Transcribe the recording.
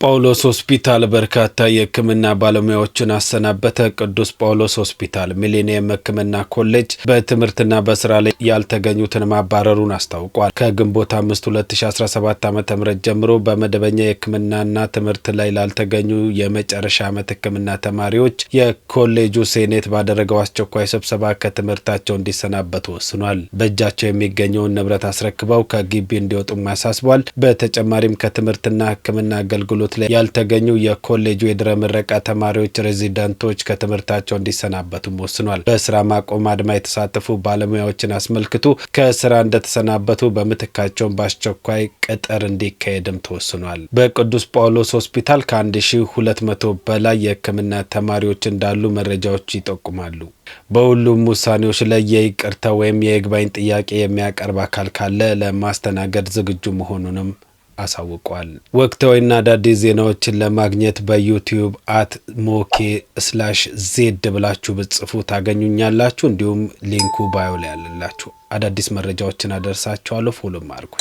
ጳውሎስ ሆስፒታል በርካታ የሕክምና ባለሙያዎችን አሰናበተ። ቅዱስ ጳውሎስ ሆስፒታል ሚሊኒየም ሕክምና ኮሌጅ በትምህርትና በስራ ላይ ያልተገኙትን ማባረሩን አስታውቋል። ከግንቦት 5 2017 ዓ.ም ጀምሮ በመደበኛ የሕክምናና ትምህርት ላይ ላልተገኙ የመጨረሻ ዓመት ሕክምና ተማሪዎች የኮሌጁ ሴኔት ባደረገው አስቸኳይ ስብሰባ ከትምህርታቸው እንዲሰናበቱ ወስኗል። በእጃቸው የሚገኘውን ንብረት አስረክበው ከግቢ እንዲወጡም አሳስቧል። በተጨማሪም ከትምህርትና ሕክምና አገልግሎት ላይ ያልተገኙ የኮሌጁ የድህረ ምረቃ ተማሪዎች ሬዚደንቶች ከትምህርታቸው እንዲሰናበቱም ወስኗል። በስራ ማቆም አድማ የተሳተፉ ባለሙያዎችን አስመልክቶ ከስራ እንደተሰናበቱ በምትካቸውን በአስቸኳይ ቅጥር እንዲካሄድም ተወስኗል። በቅዱስ ጳውሎስ ሆስፒታል ከ1200 በላይ የሕክምና ተማሪዎች እንዳሉ መረጃዎች ይጠቁማሉ። በሁሉም ውሳኔዎች ላይ የይቅርታ ወይም የይግባኝ ጥያቄ የሚያቀርብ አካል ካለ ለማስተናገድ ዝግጁ መሆኑንም አሳውቋል። ወቅታዊና አዳዲስ ዜናዎችን ለማግኘት በዩቲዩብ @moke/z ብላችሁ ብትጽፉ ታገኙኛላችሁ። እንዲሁም ሊንኩ ባዮ ላይ ያለላችሁ። አዳዲስ መረጃዎችን አደርሳችኋለሁ። ፎሎ አድርጉ።